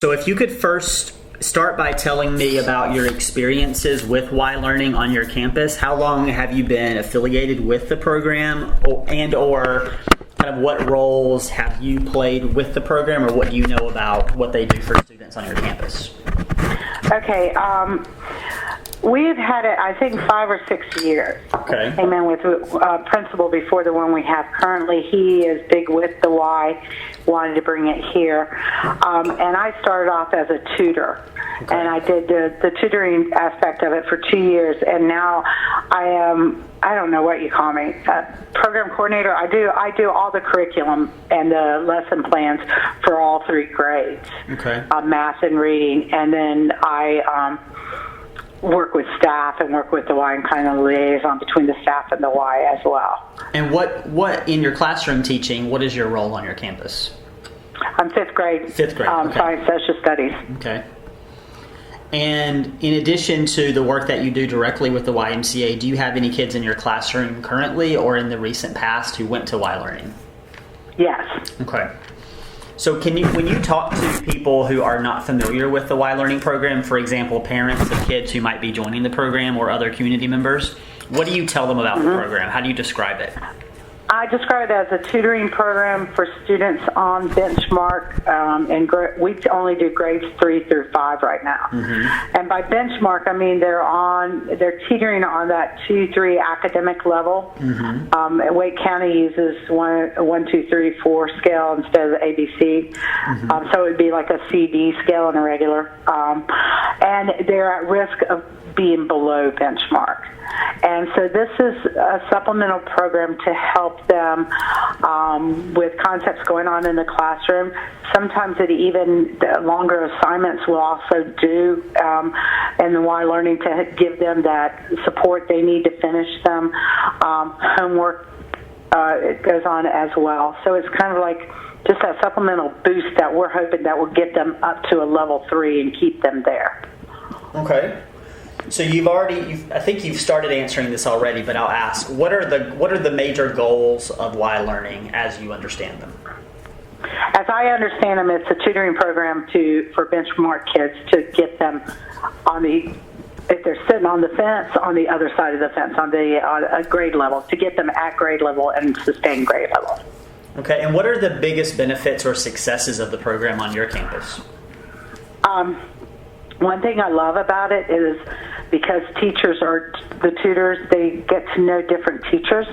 So if you could first start by telling me about your experiences with Y Learning on your campus. How long have you been affiliated with the program, or kind of what roles have you played with the program, or what do you know about what they do for students on your campus? Okay, we've had it, I think, 5 or 6 years. Okay. Came in with a principal before the one we have currently. He is big with the Y, wanted to bring it here. And I started off as a tutor. Okay. And I did the tutoring aspect of it for 2 years, and now I am, I don't know what you call me, program coordinator. I do all the curriculum and the lesson plans for all 3 grades, okay. Math and reading, and then I work with staff and work with the Y and kind of liaison between the staff and the Y as well. And what in your classroom teaching, what is your role on your campus? I'm 5th grade. 5th grade. Okay. Science social studies. Okay. And in addition to the work that you do directly with the YMCA, do you have any kids in your classroom currently or in the recent past who went to Y Learning? Yes. Okay. So when you talk to people who are not familiar with the Y Learning program, for example, parents of kids who might be joining the program or other community members, what do you tell them about the program? How do you describe it? I describe it as a tutoring program for students on Benchmark, and we only do grades 3 through 5 right now. Mm-hmm. And by Benchmark, I mean they're teetering on that 2-3 academic level. Mm-hmm. Wake County uses 1, 2, 3, 4 scale instead of the ABC, mm-hmm. So it would be like a CD scale and a regular. And they're at risk of being below benchmark. And so this is a supplemental program to help them with concepts going on in the classroom. Sometimes the longer assignments will also do in the Y Learning to give them that support they need to finish them. Homework it goes on as well. So it's kind of like just that supplemental boost that we're hoping that will get them up to a level 3 and keep them there. Okay. So I think you've started answering this already, but I'll ask, what are the major goals of Y Learning as you understand them? As I understand them, it's a tutoring program for benchmark kids to get them if they're sitting on the fence, on the other side of the fence, on a grade level, to get them at grade level and sustained grade level. Okay, and what are the biggest benefits or successes of the program on your campus? One thing I love about it is because teachers are the tutors, they get to know different teachers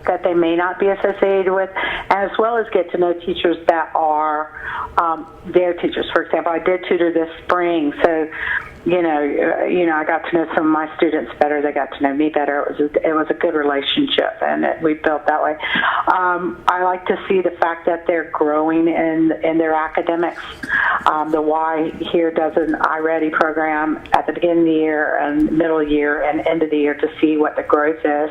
that they may not be associated with, as well as get to know teachers that are their teachers. For example, I did tutor this spring, so I got to know some of my students better. They got to know me better. It was a good relationship, and we built that way. I like to see the fact that they're growing in their academics. The Y here does an iReady program at the beginning of the year and middle of the year and end of the year to see what the growth is.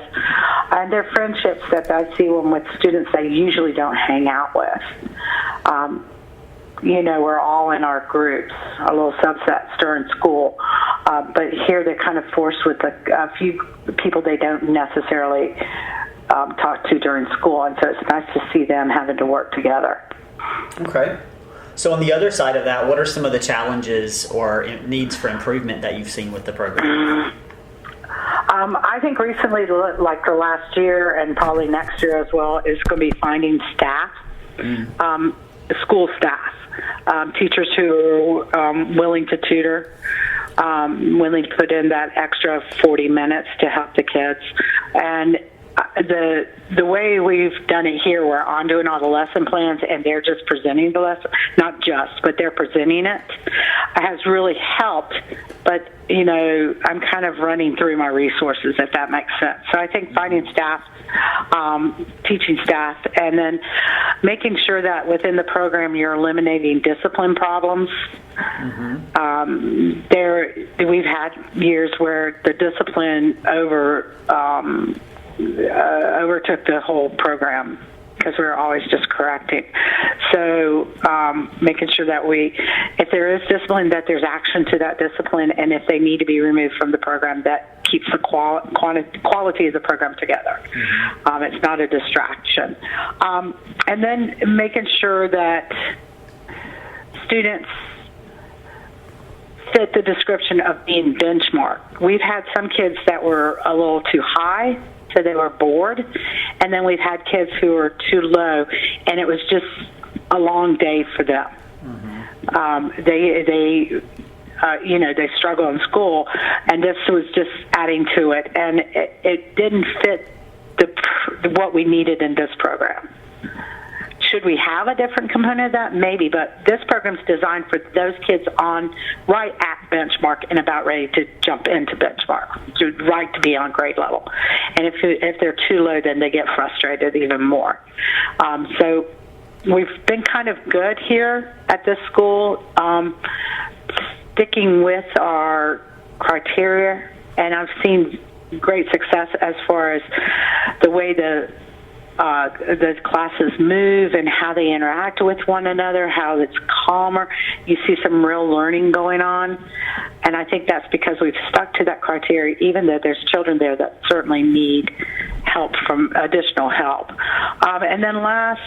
And their friendships that I see them with students they usually don't hang out with. We're all in our groups, a little subsets during school. But here they're kind of forced with a few people they don't necessarily talk to during school. And so it's nice to see them having to work together. Okay. So on the other side of that, what are some of the challenges or needs for improvement that you've seen with the program? I think recently, like the last year and probably next year as well, is going to be finding staff, school staff. Teachers who are willing to tutor, willing to put in that extra 40 minutes to help the kids. And the way we've done it here, where I'm doing all the lesson plans and they're just presenting the lesson, not just, but they're presenting it, has really helped. But, I'm kind of running through my resources, if that makes sense. So I think finding staff, teaching staff, and then making sure that within the program you're eliminating discipline problems. Mm-hmm. We've had years where the discipline overtook the whole program because we were always just correcting. So making sure that if there is discipline, that there's action to that discipline, and if they need to be removed from the program, that keeps the quality of the program together. Mm-hmm. It's not a distraction. And then making sure that students fit the description of being benchmarked. We've had some kids that were a little too high, so they were bored, and then we've had kids who were too low, and it was just a long day for them. They struggle in school, and this was just adding to it, and it didn't fit what we needed in this program. Should we have a different component of that? Maybe, but this program's designed for those kids on right at benchmark and about ready to jump into benchmark, right to be on grade level. And if they're too low, then they get frustrated even more. So we've been kind of good here at this school, sticking with our criteria, and I've seen great success as far as the way the classes move and how they interact with one another, how it's calmer. You see some real learning going on, and I think that's because we've stuck to that criteria, even though there's children there that certainly need additional help. And then last,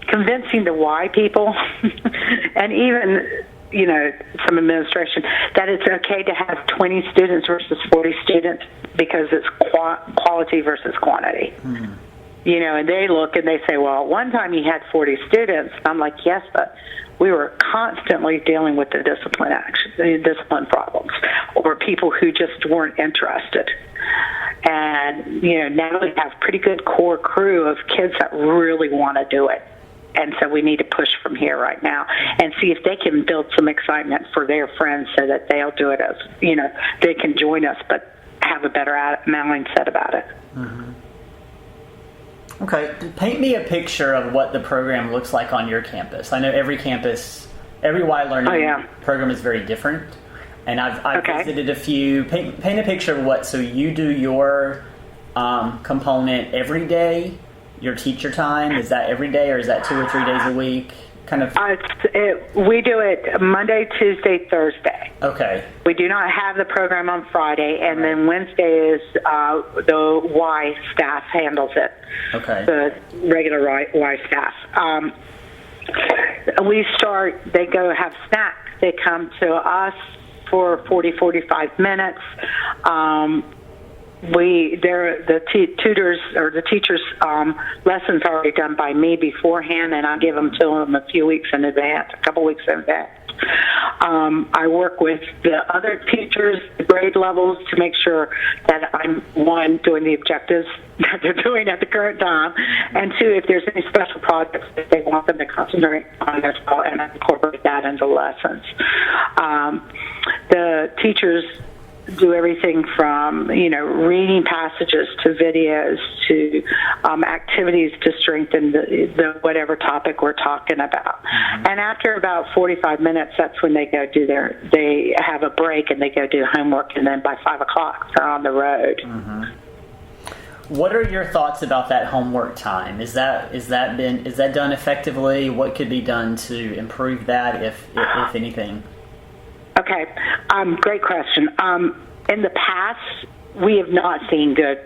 convincing the why people, and even some administration, that it's okay to have 20 students versus 40 students because it's quality versus quantity. And they look and they say, well, at one time you had 40 students. I'm like, yes, but we were constantly dealing with the discipline problems, or people who just weren't interested. And, now we have pretty good core crew of kids that really want to do it. And so we need to push from here right now and see if they can build some excitement for their friends so that they'll do it as, they can join us, but have a better mindset about it. Okay, paint me a picture of what the program looks like on your campus. I know every campus, every Y Learning program is very different, and I've visited a few. Paint a picture of what. So you do your component every day. Your teacher time, is that every day, or is that 2 or 3 days a week? Kind of. We do it Monday, Tuesday, Thursday. Okay. We do not have the program on Friday, and then Wednesday is the Y staff handles it. Okay. The regular Y staff. They go have snacks. They come to us for 45 minutes. The tutors or the teachers' lessons are already done by me beforehand, and I give them to them a couple weeks in advance. I work with the other teachers, the grade levels, to make sure that I'm, one, doing the objectives that they're doing at the current time, and two, if there's any special projects that they want them to concentrate on as well, and I incorporate that into lessons. The teachers do everything from, reading passages to videos to activities to strengthen the whatever topic we're talking about. And after about 45 minutes, that's when they go they have a break and they go do homework, and then by 5 o'clock they're on the road. What are your thoughts about that homework time? Is that done effectively? What could be done to improve that, if anything? Okay, great question. In the past, we have not seen good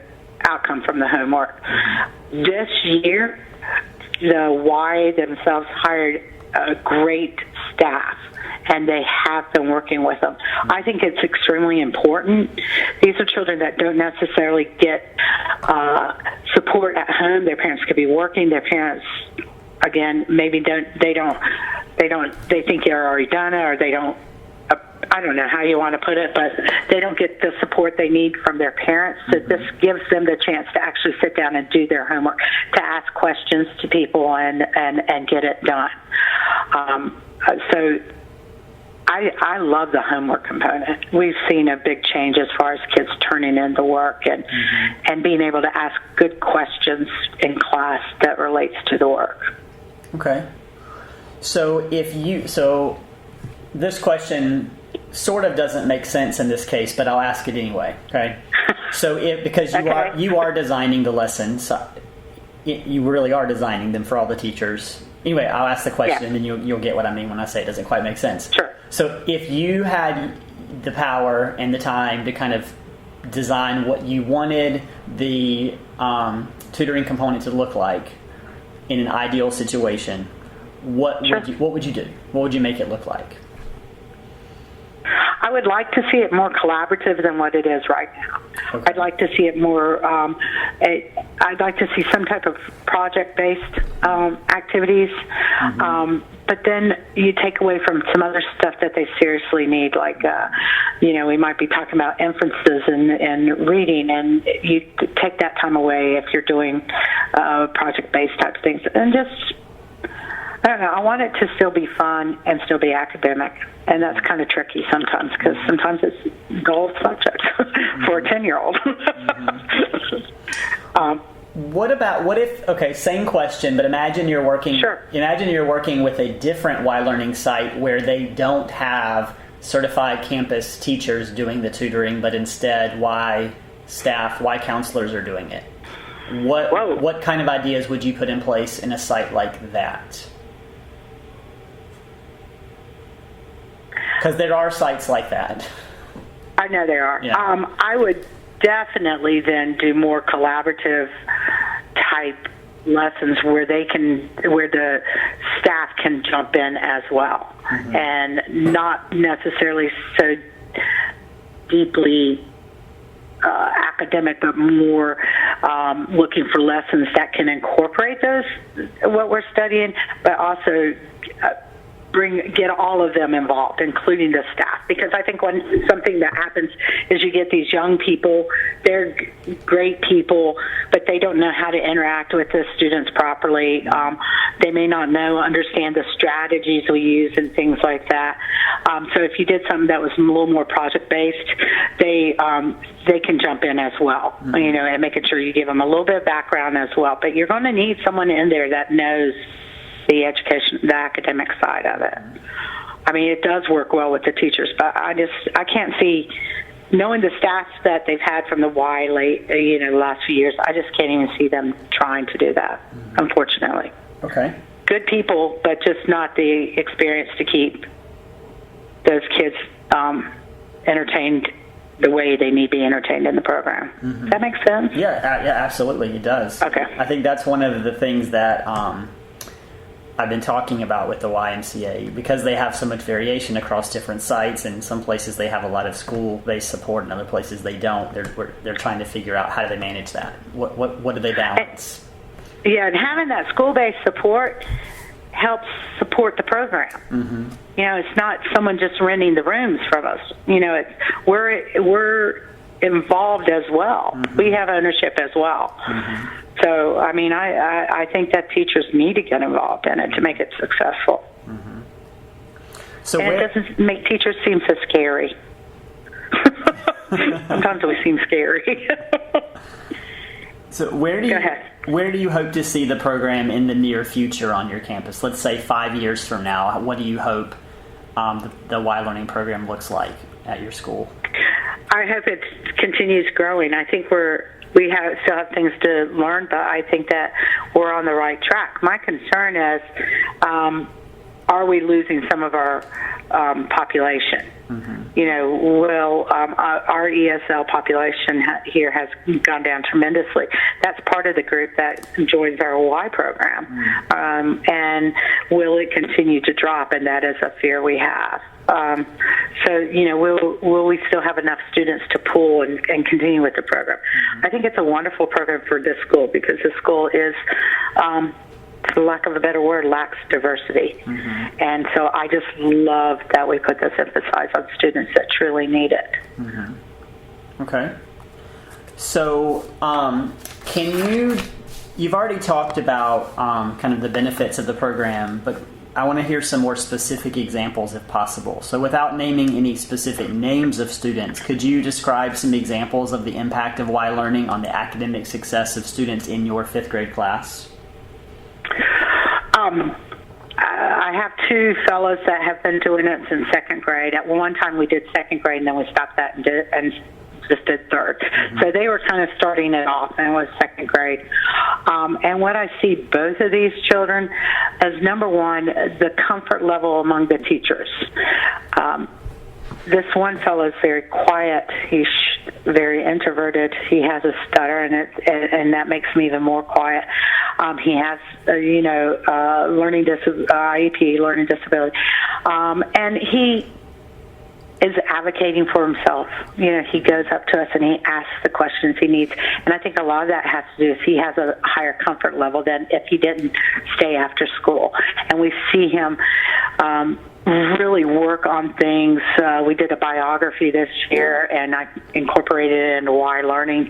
outcome from the homework. This year, the Y themselves hired a great staff, and they have been working with them. I think it's extremely important. These are children that don't necessarily get support at home. Their parents could be working. Their parents, again, maybe they think they're already done it, or they don't. I don't know how you want to put it, but they don't get the support they need from their parents. So this gives them the chance to actually sit down and do their homework, to ask questions to people and get it done. So I love the homework component. We've seen a big change as far as kids turning in the work and being able to ask good questions in class that relates to the work. Okay. So this question sort of doesn't make sense in this case, but I'll ask it anyway. Okay. So because you are designing the lessons, you really are designing them for all the teachers. Anyway, I'll ask the question, and you'll get what I mean when I say it doesn't quite make sense. Sure. So if you had the power and the time to kind of design what you wanted the tutoring component to look like in an ideal situation, what would you do? What would you make it look like? I would like to see it more collaborative than what it is right now. Okay. I'd like to see it more. I'd like to see some type of project-based activities. But then you take away from some other stuff that they seriously need, like, we might be talking about inferences and reading, and you take that time away if you're doing project-based type things. And just, I don't know, I want it to still be fun and still be academic. And that's kind of tricky sometimes, because sometimes it's dull subject for a 10-year-old. Okay, same question, but imagine you're working. Sure. Imagine you're working with a different Y Learning site where they don't have certified campus teachers doing the tutoring, but instead Y staff, Y counselors are doing it. What kind of ideas would you put in place in a site like that? Because there are sites like that. I know there are. Yeah. I would definitely then do more collaborative type lessons where the staff can jump in as well, and not necessarily so deeply academic, but more looking for lessons that can incorporate what we're studying, but also get all of them involved, including the staff. Because I think something that happens is you get these young people, they're great people, but they don't know how to interact with the students properly. They may not understand the strategies we use and things like that. So if you did something that was a little more project-based, they can jump in as well, and making sure you give them a little bit of background as well. But you're going to need someone in there that knows the academic side of it. I mean, it does work well with the teachers, but I can't see, knowing the staff that they've had from the last few years, I just can't even see them trying to do that, unfortunately. Okay. Good people, but just not the experience to keep those kids entertained the way they need to be entertained in the program. Does that make sense? Yeah, absolutely, it does. Okay. I think that's one of the things that I've been talking about with the YMCA, because they have so much variation across different sites, and some places they have a lot of school-based support, and other places they don't. They're trying to figure out how do they manage that. What do they balance? And having that school-based support helps support the program. It's not someone just renting the rooms from us. We're involved as well. We have ownership as well. So, I mean, I think that teachers need to get involved in it to make it successful. So and it doesn't make teachers seem so scary. Sometimes we seem scary. So where do you hope to see the program in the near future on your campus? Let's say 5 years from now. What do you hope the Y Learning program looks like at your school? I hope it continues growing. I think we still have things to learn, but I think that we're on the right track. My concern is, are we losing some of our population? Will our ESL population here has gone down tremendously. That's part of the group that joins our Y program. And will it continue to drop? And that is a fear we have. Will we still have enough students to pool and continue with the program? I think it's a wonderful program for this school, because this school is, for lack of a better word, lacks diversity. And so I just love that we put this emphasis on students that truly need it. Okay. So you've already talked about kind of the benefits of the program, but I want to hear some more specific examples if possible. So without naming any specific names of students, could you describe some examples of the impact of Y Learning on the academic success of students in your 5th grade class? I have 2 fellows that have been doing it since 2nd grade. At one time we did 2nd grade, and then we stopped that and just did 3rd. So they were kind of starting it off, and it was 2nd grade. And what I see both of these children as, number one, the comfort level among the teachers. This one fellow is very quiet. He's very introverted. He has a stutter, and that makes him even more quiet. He has, IEP, learning disability, and is advocating for himself. You know, he goes up to us and he asks the questions he needs. And I think a lot of that has to do with he has a higher comfort level than if he didn't stay after school. And we see him really work on things. We did a biography this year, and I incorporated it into Y Learning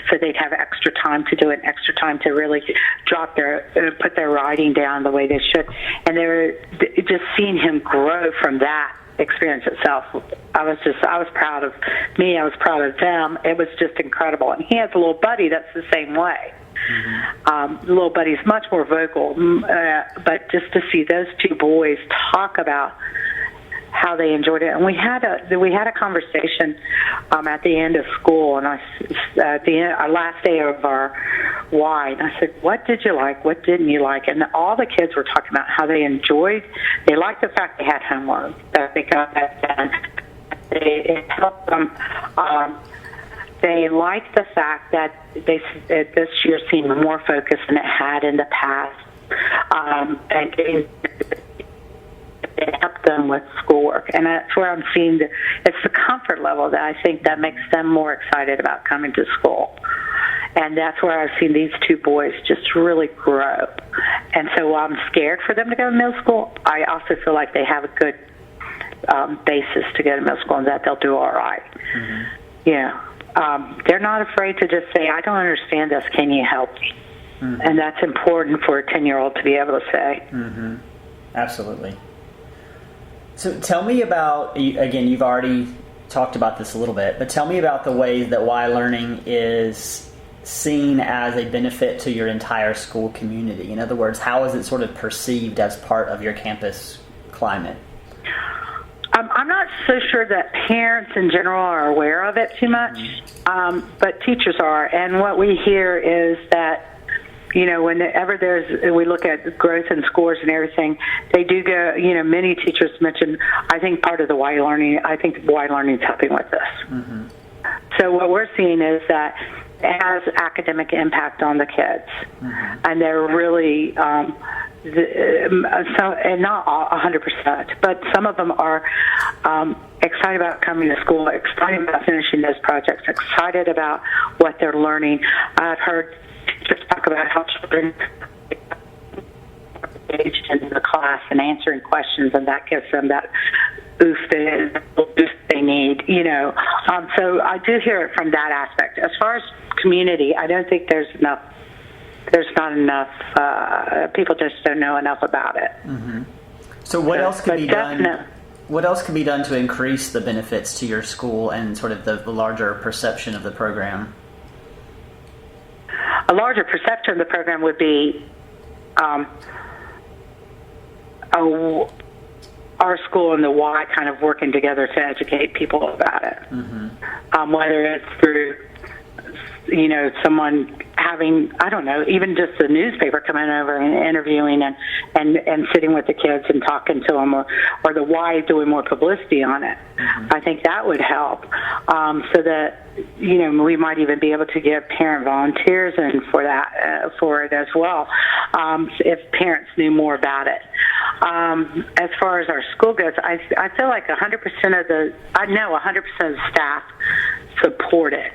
so they'd have extra time to do it, extra time to really put their writing down the way they should. And just seeing him grow from that experience itself, I was proud of me. I was proud of them. It was just incredible. And he has a little buddy that's the same way. The little buddy's much more vocal, but just to see those two boys talk about how they enjoyed it, and we had a conversation at the end of school, and at the end, our last day of our Y, and I said, "What did you like? What didn't you like?" And all the kids were talking about how they liked the fact they had homework, that they got that done. It helped them. They liked the fact that this year seemed more focused than it had in the past, and it helped them with schoolwork. And that's where I'm seeing it's the comfort level that I think that makes them more excited about coming to school. And that's where I've seen these two boys just really grow. And so while I'm scared for them to go to middle school, I also feel like they have a good basis to go to middle school and that they'll do all right. Mm-hmm. Yeah. They're not afraid to just say, "I don't understand this. Can you help me?" Mm-hmm. And that's important for a 10-year-old to be able to say. Mm-hmm. Absolutely. So tell me about, again, you've already talked about this a little bit, but tell me about the ways that Y Learning is seen as a benefit to your entire school community. In other words, how is it sort of perceived as part of your campus climate? I'm not so sure that parents in general are aware of it too much, but teachers are. And what we hear is that, you know, whenever we look at growth in scores and everything, they do go, you know, many teachers mention, I think part of the Y Learning, I think Y Learning is helping with this. Mm-hmm. So what we're seeing is that it has academic impact on the kids, mm-hmm. and they're really, and not 100%, but some of them are excited about coming to school, excited about finishing those projects, excited about what they're learning. I've heard teachers talk about how children engaged in the class and answering questions, and that gives them that boost they need, you know. So I do hear it from that aspect. As far as community, I don't think there's not enough, people just don't know enough about it. Mm-hmm. So what else could be done? What else could be done to increase the benefits to your school and sort of the larger perception of the program? A larger perception of the program would be our school and the Y kind of working together to educate people about it. Mm-hmm. Whether it's through, you know, someone having, I don't know, even just the newspaper coming over and interviewing and sitting with the kids and talking to them, or the Y doing more publicity on it. Mm-hmm. I think that would help, so that, you know, we might even be able to get parent volunteers in for that, for it as well, if parents knew more about it. As far as our school goes, I feel like 100% of the staff support it.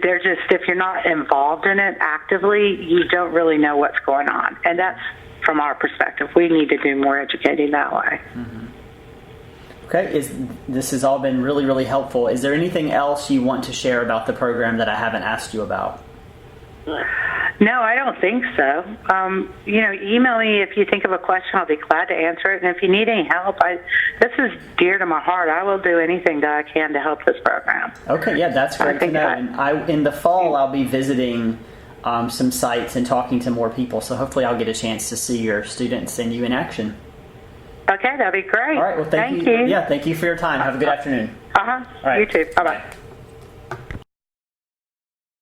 They're just, if you're not involved in it actively, you don't really know what's going on. And that's from our perspective. We need to do more educating that way. Mm-hmm. Okay, this has all been really, really helpful. Is there anything else you want to share about the program that I haven't asked you about? No, I don't think so. You know, email me if you think of a question. I'll be glad to answer it. And if you need any help, this is dear to my heart. I will do anything that I can to help this program. Okay, yeah, that's great to know. And in the fall, I'll be visiting some sites and talking to more people. So hopefully I'll get a chance to see your students and you in action. Okay, that'd be great. All right, well, thank you. Yeah, thank you for your time. Have a good afternoon. Uh-huh. All right. You too. Bye-bye.